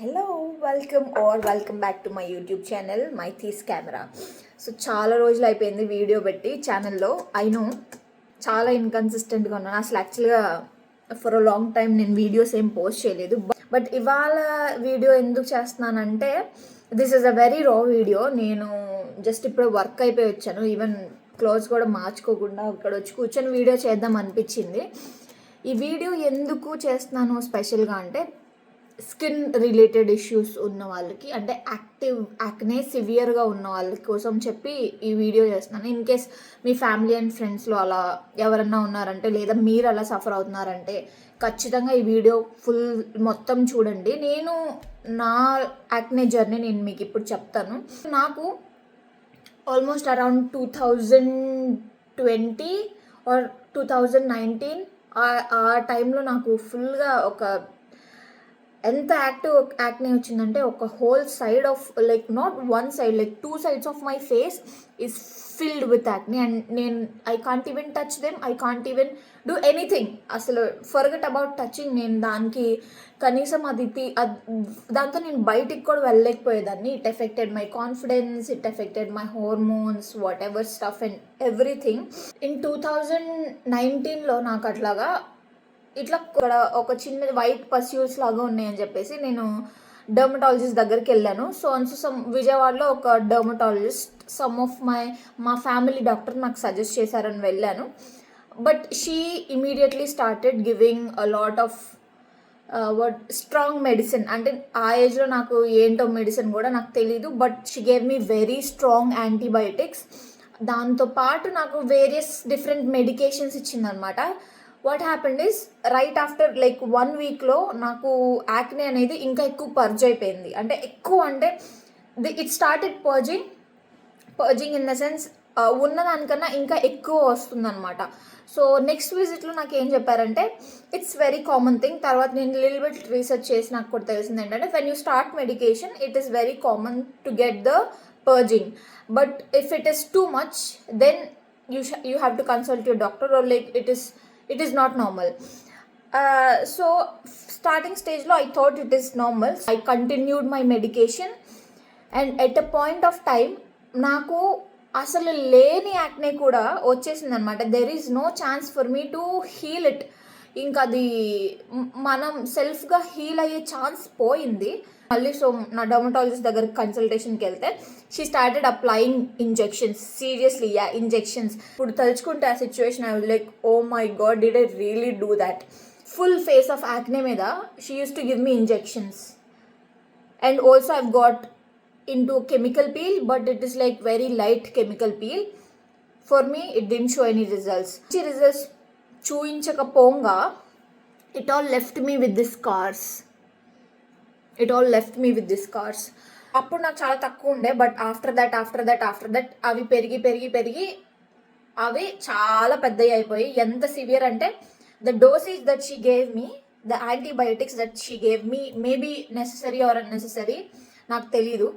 Hello welcome back to my YouTube channel మైథీస్ camera. So చాలా రోజులు అయిపోయింది వీడియో పెట్టి ఛానల్లో. అయినో చాలా ఇన్కన్సిస్టెంట్గా ఉన్నాను. అసలు యాక్చువల్గా ఫర్ అ లాంగ్ టైం నేను వీడియోస్ ఏం పోస్ట్ చేయలేదు. బట్ ఇవాళ వీడియో ఎందుకు చేస్తున్నానంటే దిస్ ఈజ్ అ వెరీ రా వీడియో. నేను జస్ట్ ఇప్పుడు వర్క్ అయిపోయి వచ్చాను. ఈవెన్ క్లోత్స్ కూడా మార్చుకోకుండా ఇక్కడ వచ్చి కూర్చొని వీడియో చేద్దాం అనిపించింది. ఈ వీడియో ఎందుకు చేస్తున్నాను స్పెషల్గా అంటే స్కిన్ రిలేటెడ్ ఇష్యూస్ ఉన్న వాళ్ళకి, అంటే యాక్టివ్ యాక్నే సివియర్గా ఉన్న వాళ్ళ కోసం చెప్పి ఈ వీడియో చేస్తున్నాను. In case me family and ఫ్రెండ్స్లో అలా ఎవరన్నా ఉన్నారంటే, లేదా మీరు అలా సఫర్ అవుతున్నారంటే ఖచ్చితంగా ఈ వీడియో ఫుల్ మొత్తం చూడండి. నేను నా యాక్నే జర్నీ నేను మీకు ఇప్పుడు చెప్తాను. నాకు ఆల్మోస్ట్ అరౌండ్ 2020 ఆర్ 2019 ఆ టైంలో నాకు ఫుల్గా ఎంత యాక్టివ్ యాక్నే వచ్చిందంటే ఒక whole side of like not one side, like 2 sides of my face is filled with acne. And నేను I can't even touch them, I can't even do anything. అసలు forget about touching. నేను దానికి కనీసం దాంతో నేను బయటికి కూడా వెళ్ళలేకపోయేదాన్ని. It affected my confidence, it affected my hormones, whatever stuff and everything. In 2019లో నాకు అట్లాగా ఇట్లా ఒక చిన్న వైట్ పస్యూల్స్ లాగా ఉన్నాయని చెప్పేసి నేను డర్మటాలజిస్ట్ దగ్గరికి వెళ్ళాను. విజయవాడలో ఒక డర్మటాలజిస్ట్ మా ఫ్యామిలీ డాక్టర్ నాకు సజెస్ట్ చేశారని వెళ్ళాను. But she immediately started giving a lot of strong medicine. అంటే ఆ ఏజ్లో నాకు ఏంటో మెడిసిన్ కూడా నాకు తెలీదు. But she gave me very strong antibiotics. దాంతోపాటు నాకు వేరియస్ డిఫరెంట్ మెడికేషన్స్ ఇచ్చిందనమాట. What happened is right after like 1 weekలో నాకు యాక్నే అనేది ఇంకా ఎక్కువ పర్జ్ అయిపోయింది. అంటే it started purging in the sense ఉన్నదానికన్నా ఇంకా ఎక్కువ వస్తుందన్నమాట. సో నెక్స్ట్ విజిట్లో నాకు ఏం చెప్పారంటే ఇట్స్ వెరీ కామన్ థింగ్. తర్వాత నేను లిటిల్ బిట్ రీసెర్చ్ చేసి నాకు కూడా తెలిసింది ఏంటంటే when you start medication it is very common to get the purging. But if it is too much then you have to consult your doctor or like it is not normal. So starting stage lo I thought it is normal. I continued my medication and at a point of time నాకు అసలు లేని acne కూడా వచ్చేసింది అనమాట. There is no chance for me to heal it. ఇంకా అది మనం సెల్ఫ్గా హీల్ అయ్యే ఛాన్స్ పోయింది. మళ్ళీ నా డర్మటాలజిస్ట్ దగ్గరికి కన్సల్టేషన్కి వెళ్తే she started applying injections. Seriously injections. ఇప్పుడు తలుచుకుంటే ఆ situation I was like oh my God, did I really do that? Full face of acne మీద she uses to give me injections. And also I've got into chemical peel, but it is like very light chemical peel. For me it didn't show any results. చూయించకపోగా it all left me with the scars. అప్పుడు నాకు చాలా తక్కువ ఉండే, but after that అవి పెరిగి అవి చాలా పెద్దవి అయిపోయి. ఎంత సివియర్ అంటే the dosage that she gave me, the antibiotics that she gave me, maybe necessary or unnecessary నాకు తెలీదు.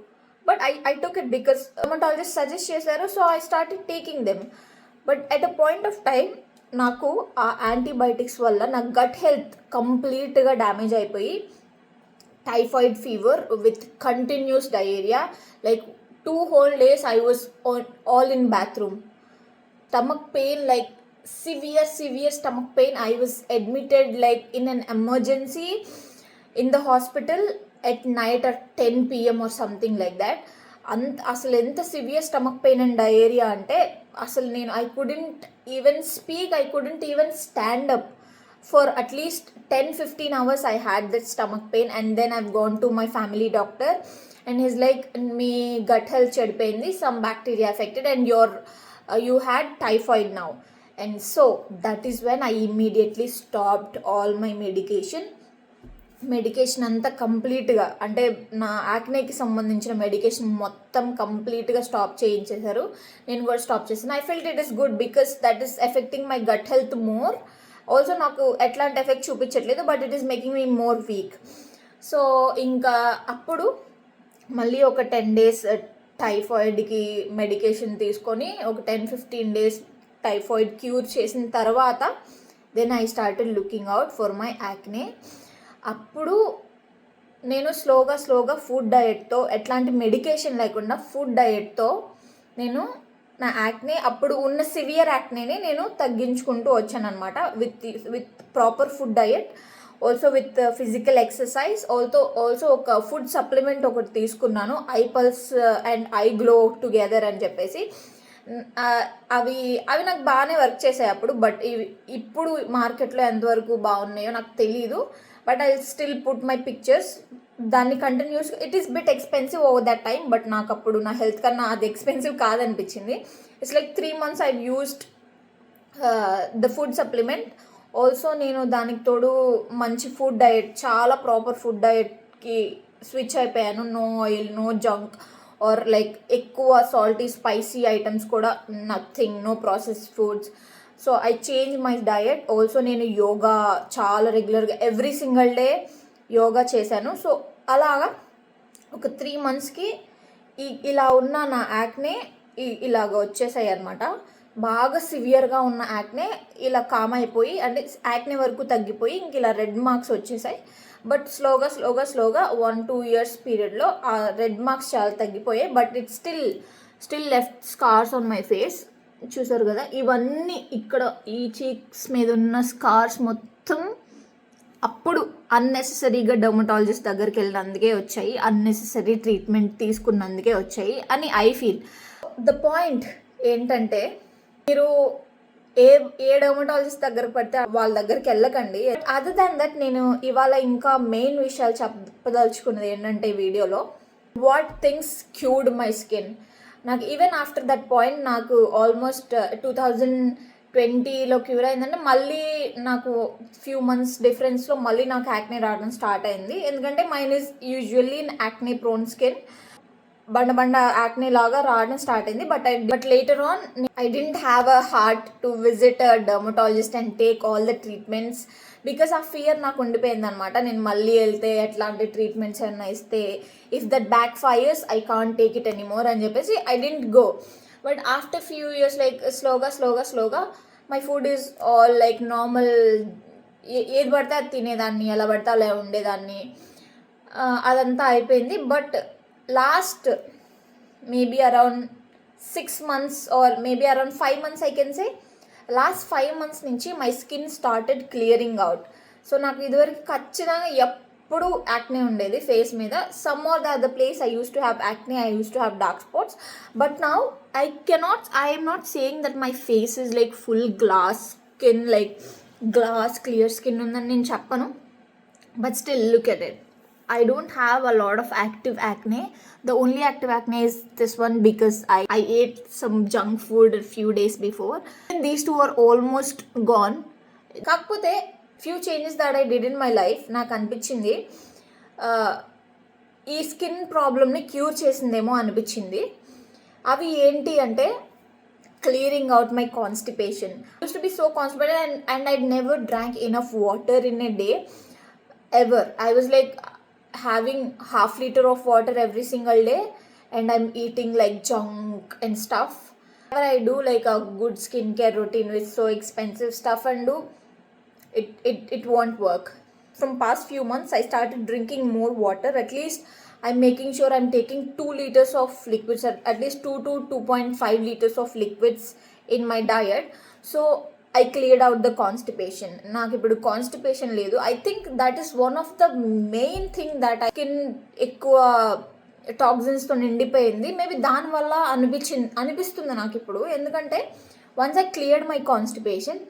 But I took it because dermatologist suggest చేశారు. So I started taking them. But at a point of time నాకు ఆ antibiotics వల్ల నా gut health కంప్లీట్గా damage అయిపోయి typhoid fever with continuous diarrhoea. Like 2 whole days I was all in bathroom. Stomach pain, like severe stomach pain. I was admitted like in an emergency in the hospital at night at 10 PM or something like that. అసలు ఎంత severe stomach pain and diarrhoea అంటే అసలు నేను I couldn't even speak, I couldn't even stand up for at least 10-15 hours. I had that stomach pain and then I've gone to my family doctor and he's like me gut health చెడిపోయింది, some bacteria affected and you had typhoid now. And so that is when I immediately stopped all my medication అంతా కంప్లీట్గా, అంటే నా యాక్నేకి సంబంధించిన medication మొత్తం కంప్లీట్గా stop చేయించేశారు. నేను కూడా స్టాప్ చేశాను. I felt it is good because that is affecting my gut health more. Also నాకు ఎట్లాంటి ఎఫెక్ట్ చూపించట్లేదు, but it is making me more weak. So ఇంకా అప్పుడు మళ్ళీ ఒక 10 days టైఫాయిడ్కి మెడికేషన్ తీసుకొని ఒక 10-15 days టైఫాయిడ్ క్యూర్ చేసిన తర్వాత then I started looking out for my acne. అప్పుడు నేను స్లోగా ఫుడ్ డయట్తో, ఎట్లాంటి మెడికేషన్ లేకుండా ఫుడ్ డయట్తో నేను నా యాక్నే, అప్పుడు ఉన్న సివియర్ యాక్నేని నేను తగ్గించుకుంటూ వచ్చాను అనమాట. With proper food diet, also with physical exercise, also ఒక ఫుడ్ సప్లిమెంట్ ఒకటి తీసుకున్నాను, I pulse and I glow together అని చెప్పేసి. అవి నాకు బాగానే వర్క్ చేసాయి అప్పుడు. బట్ ఇప్పుడు మార్కెట్లో ఎంతవరకు బాగున్నాయో నాకు తెలీదు. But I still put my pictures. దాన్ని continues, it is bit expensive over that time, but నాకు అప్పుడు నా హెల్త్ కన్నా అది ఎక్స్పెన్సివ్ కాదనిపించింది. It's like 3 months I used the food supplement. Also నేను దానికి తోడు మంచి ఫుడ్ డయట్, చాలా ప్రాపర్ ఫుడ్ డయట్కి స్విచ్ అయిపోయాను. No oil, no junk or like ఎక్కువ సాల్టీ స్పైసీ ఐటమ్స్ కూడా nothing, no processed foods. So I change my diet. Also నేను యోగా చాలా రెగ్యులర్గా ఎవ్రీ సింగిల్ డే యోగా చేశాను. సో అలాగా ఒక 3 monthsకి ఇలా ఉన్న నా యాక్నే ఇలాగ వచ్చేసాయి అనమాట. బాగా సివియర్గా ఉన్న యాక్నే ఇలా కామ్ అయిపోయి, అంటే యాక్నే వరకు తగ్గిపోయి ఇంక ఇలా రెడ్ మార్క్స్ వచ్చేసాయి. బట్ స్లోగా 1-2 years పీరియడ్లో ఆ రెడ్ మార్క్స్ చాలా తగ్గిపోయాయి. But it still left scars on my face. చూసారు కదా, ఇవన్నీ ఇక్కడ ఈ చీక్స్ మీద ఉన్న స్కార్స్ మొత్తం అప్పుడు అన్నెసెసరీగా డర్మటాలజిస్ట్ దగ్గరికి వెళ్ళినందుకే వచ్చాయి, అన్నెసెసరీ ట్రీట్మెంట్ తీసుకున్నందుకే వచ్చాయి అని ఐ ఫీల్. ద పాయింట్ ఏంటంటే, మీరు ఏ డర్మటాలజిస్ట్ దగ్గరకు పడితే వాళ్ళ దగ్గరికి వెళ్ళకండి. అదర్ దాన్ దట్ నేను ఇవాళ ఇంకా మెయిన్ విషయాలు చెప్పదలుచుకున్నది ఏంటంటే వీడియోలో, what things cured my skin. నాకు ఈవెన్ ఆఫ్టర్ దట్ పాయింట్ నాకు ఆల్మోస్ట్ 2020లో క్యూర్ అయిందంటే మళ్ళీ నాకు ఫ్యూ మంత్స్ డిఫరెన్స్లో మళ్ళీ నాకు యాక్నే రావడం స్టార్ట్ అయింది. ఎందుకంటే mine is usually acne prone skin, బండ యాక్నే లాగా రావడం స్టార్ట్ అయింది. But later on I didn't have a heart to visit a dermatologist and take all the treatments, because ఆ ఫియర్ నాకు ఉండిపోయింది అనమాట. నేను మళ్ళీ వెళ్తే ఎట్లాంటి ట్రీట్మెంట్స్ ఏమైనా ఇస్తే, if that backfires I can't take it anymore అని చెప్పేసి I didn't go. But after few years like స్లోగా my food is all like normal. ఏది పడితే అది తినేదాన్ని, ఎలా పడితే అలా ఉండేదాన్ని, అదంతా అయిపోయింది. But last maybe around 6 months or maybe around 5 months I can say, last 5 months నుంచి my skin started clearing out. So నాకు ఇదివరకు ఖచ్చితంగా ఎప్పుడు యాక్నే ఉండేది ఫేస్ మీద. Some or the other place I use to have acne, I use to have dark spots. But now I am not saying that my face is like full glass skin, like glass clear skin ఉందని నేను చెప్పను. But still look at it, I don't have a lot of active acne. The only active acne is this one because I ate some junk food a few days before. And these two are almost gone. కాకపోతే few changes that I did in my life నాకు అనిపించింది ఈ skin ప్రాబ్లమ్ని cure చేసిందేమో అనిపించింది. అవి ఏంటి అంటే, clearing out my constipation. I used to be so constipated and I'd never drank enough water in a day ever. I was like having half liter of water every single day and I'm eating like junk and stuff. Whenever I do like a good skincare routine with so expensive stuff and do it won't work. From past few months I started drinking more water. At least I'm making sure I'm taking 2 liters of liquids, at least 2 to 2.5 liters of liquids in my diet. So I cleared out the constipation. నాకు ఇప్పుడు constipation లేదు. I think that is one of the main thing that I skin ఎక్కువ టాక్సిన్స్తో నిండిపోయింది. Maybe దానివల్ల అనిపిస్తుంది నాకు ఇప్పుడు. ఎందుకంటే once I cleared my constipation,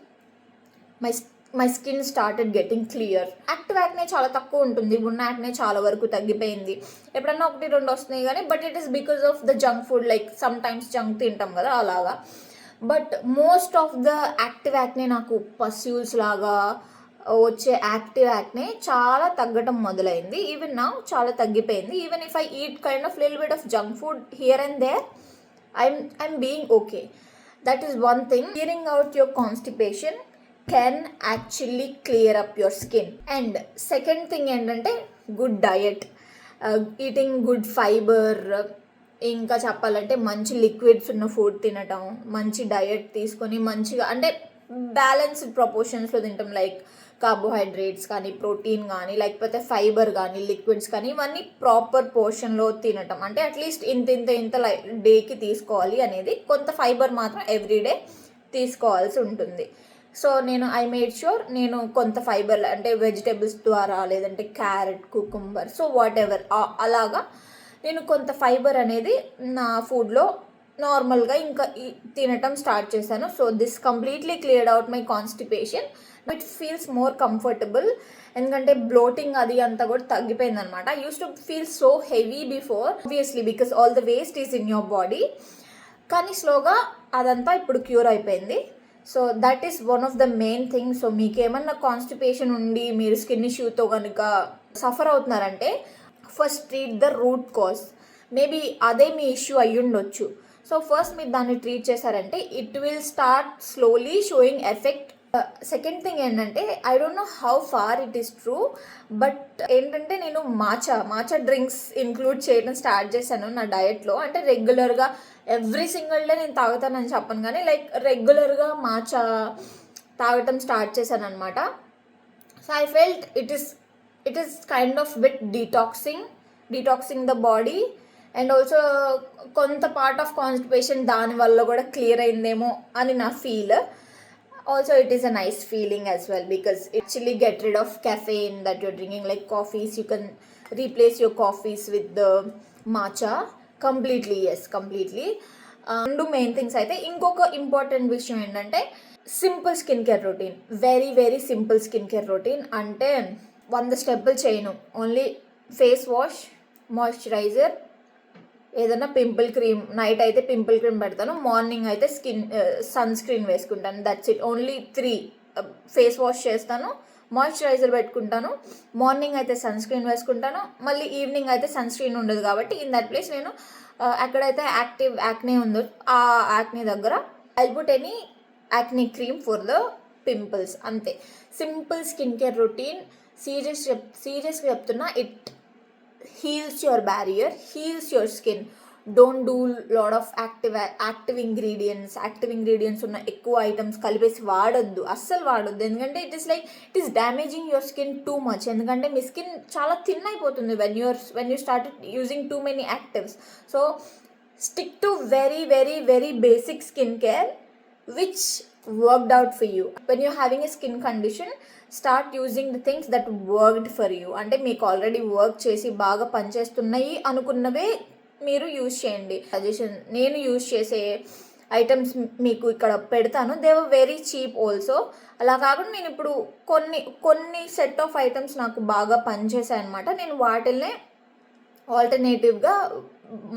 my skin started getting clear. Active acne చాలా తక్కువ ఉంటుంది, ఉన్న యాక్నే చాలా వరకు తగ్గిపోయింది. ఎప్పుడన్నా 1-2 వస్తున్నాయి కానీ, but it is because of the junk food. Like some times junk తింటాం కదా, అలాగా. But most of the active acne, నాకు పస్యూల్స్ లాగా వచ్చే యాక్టివ్ యాక్నే చాలా తగ్గటం మొదలైంది. ఈవెన్ నౌ చాలా తగ్గిపోయింది. Even if I eat kind of little bit of junk food here and there, I'm being okay. That is one thing. Clearing out your constipation can actually clear up your skin. And second thing ఏంటంటే good diet, eating good fibre. ఇంకా చెప్పాలంటే మంచి liquids ఉన్న food తినటం, మంచి diet తీసుకొని మంచిగా, అంటే బ్యాలెన్స్డ్ ప్రపోర్షన్స్లో తింటాం. లైక్ కార్బోహైడ్రేట్స్ కానీ, ప్రోటీన్ కానీ, లేకపోతే ఫైబర్ కానీ, లిక్విడ్స్ కానీ, ఇవన్నీ ప్రాపర్ పోర్షన్లో తినటం. అంటే అట్లీస్ట్ ఇంత డేకి తీసుకోవాలి అనేది. కొంత ఫైబర్ మాత్రం ఎవ్రీడే తీసుకోవాల్సి ఉంటుంది. సో ఐ మేడ్ ష్యూర్ నేను కొంత ఫైబర్ అంటే వెజిటేబుల్స్ ద్వారా, లేదంటే carrot, cucumber, so what ever అలాగా నేను కొంత ఫైబర్ అనేది నా ఫుడ్లో నార్మల్గా ఇంకా తినటం స్టార్ట్ చేశాను. So this completely cleared out my constipation. It feels more comfortable, ఎందుకంటే బ్లోటింగ్ అది అంతా కూడా తగ్గిపోయింది అనమాట. I use to feel so heavy before, obviously because all the waste is in your body. కానీ స్లోగా అదంతా ఇప్పుడు క్యూర్ అయిపోయింది. So that is one of the main thing. So మీకు ఏమన్నా కాన్స్టిపేషన్ ఉండి మీరు స్కిన్ ఇష్యూతో కనుక సఫర్ అవుతున్నారంటే first treat the root cause. Maybe అదే మీ ఇష్యూ అయ్యి ఉండొచ్చు. సో ఫస్ట్ మీరు దాన్ని ట్రీట్ చేశారంటే it will start slowly showing effect. Second thing ఏంటంటే I don't know how far it is true, but ఏంటంటే నేను మాచా డ్రింక్స్ ఇంక్లూడ్ చేయడం స్టార్ట్ చేశాను నా డయట్లో. అంటే రెగ్యులర్గా ఎవ్రీ సింగిల్ డే నేను తాగుతానని చెప్పను, కానీ లైక్ రెగ్యులర్గా మాచా తాగటం స్టార్ట్ చేశాను అనమాట. So I felt it is kind of bit detoxing the body, and also కొంత పార్ట్ ఆఫ్ కాన్స్టిపేషన్ దానివల్ల కూడా క్లియర్ అయిందేమో అని నా feel. Also it is a nice feeling as well because it actually get rid of caffeine that you're drinking, like coffees. You can replace your coffees with the matcha completely. Yes, completely. Two main things అయితే ఇంకొక important విషయం ఏంటంటే simple skin care routine. Very simple skin care routine. అంటే 100 స్టెప్పులు చేయను. Only face wash, moisturiser, ఏదైనా pimple cream, night అయితే pimple cream పెడతాను, మార్నింగ్ అయితే సన్ స్క్రీన్ వేసుకుంటాను. That's it. Only 3. Face wash చేస్తాను, మాయిశ్చరైజర్ పెట్టుకుంటాను, మార్నింగ్ అయితే సన్ స్క్రీన్ వేసుకుంటాను, మళ్ళీ ఈవినింగ్ అయితే సన్ స్క్రీన్ ఉండదు. కాబట్టి ఇన్ దట్ ప్లేస్ నేను ఎక్కడైతే యాక్టివ్ యాక్నే ఉందో ఆ యాక్నే దగ్గర I put any acne cream for the pimples. అంతే. Simple skin care routine. సీరియస్గా చెప్తున్నా, it heals your barrier, heals your skin. Don't do lot of active ingredients ఉన్న ఎక్కువ ఐటమ్స్ కలిపేసి వాడొద్దు, అస్సలు వాడొద్దు. ఎందుకంటే it is damaging your skin too much. ఎందుకంటే మీ స్కిన్ చాలా థిన్ అయిపోతుంది when you started using too many actives. So stick to very basic skincare which worked out for you. When you're having a skin condition, start using the things that worked for you. అంటే మీకు already work చేసి బాగా పనిచేస్తున్నాయి అనుకున్నవే మీరు use చేయండి. Suggestion, నేను use చేసే items మీకు ఇక్కడ పెడతాను. They were very cheap also. అలా కాకుండా నేను ఇప్పుడు కొన్ని సెట్ ఆఫ్ ఐటమ్స్ నాకు బాగా పనిచేసాయి అనమాట. నేను వాటిల్నే ఆల్టర్నేటివ్గా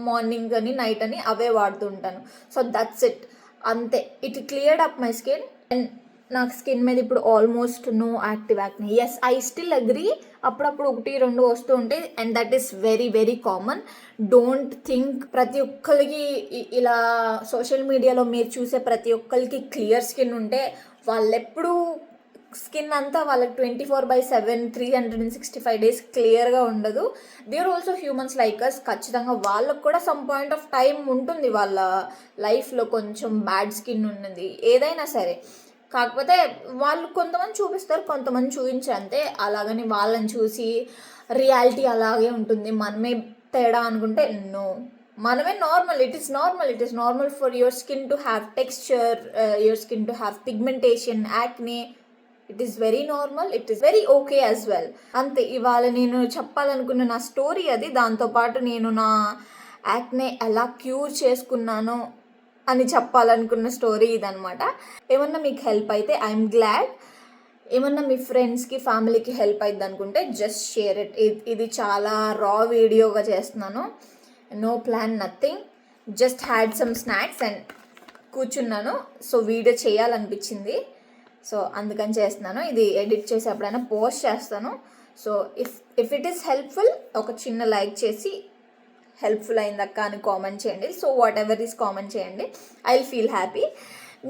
మార్నింగ్ అని నైట్ అని అవే వాడుతుంటాను. So that's it. అంతే. It cleared up my skin and నాకు స్కిన్ మీద ఇప్పుడు almost no active acne. Yes, I still agree, అప్పుడప్పుడు 1-2 వస్తూ ఉంటాయి, and that is very common. Don't think ప్రతి ఒక్కరికి ఇలా సోషల్ మీడియాలో మీరు చూసే ప్రతి ఒక్కరికి క్లియర్ స్కిన్ ఉంటే వాళ్ళెప్పుడు స్కిన్ అంతా వాళ్ళకి 24/7 365 days క్లియర్గా ఉండదు. They are also humans like us. ఖచ్చితంగా వాళ్ళకు కూడా సమ్ పాయింట్ ఆఫ్ టైం ఉంటుంది వాళ్ళ లైఫ్లో కొంచెం బ్యాడ్ స్కిన్ ఉన్నది, ఏదైనా సరే. కాకపోతే వాళ్ళు కొంతమంది చూపిస్తారు, కొంతమంది చూపించారు అంతే. అలాగని వాళ్ళని చూసి రియాలిటీ అలాగే ఉంటుంది, మనమే తేడా అనుకుంటే నో. మనమే normal. It is normal for your skin to have texture, your skin to have pigmentation, acne. It is very normal. It is very okay as well. అంతే. ఇవాళ నేను చెప్పాలనుకున్న నా స్టోరీ అది. దాంతోపాటు నేను నా యాక్నే ఎలా క్యూర్ చేసుకున్నానో అని చెప్పాలనుకున్న స్టోరీ ఇదనమాట. ఏమన్నా మీకు హెల్ప్ అయితే ఐఎమ్ గ్లాడ్. ఏమన్నా మీ ఫ్రెండ్స్కి, ఫ్యామిలీకి హెల్ప్ అవుతుంది అనుకుంటే జస్ట్ షేర్ ఇట్. ఇది చాలా రా వీడియోగా చేస్తున్నాను. No plan, nothing. Just had some snacks and కూర్చున్నాను. సో వీడియో చేయాలనిపించింది, సో అందుకని చేస్తున్నాను. ఇది ఎడిట్ చేసి ఎప్పుడైనా పోస్ట్ చేస్తాను. So if it is helpful, ఒక చిన్న లైక్ చేసి హెల్ప్ఫుల్ అయిందక్క అని కామెంట్ చేయండి. So whatever is comment చేయండి, ఐ విల్ ఫీల్ హ్యాపీ.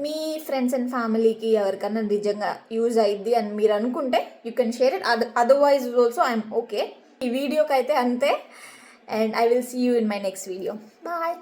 మీ ఫ్రెండ్స్ అండ్ ఫ్యామిలీకి ఎవరికైనా నిజంగా యూజ్ అయ్యిద్ది అని మీరు అనుకుంటే you can share it. Otherwise also I'm okay. ఈ వీడియోకి అయితే అంతే. And I will see you in my next video. Bye.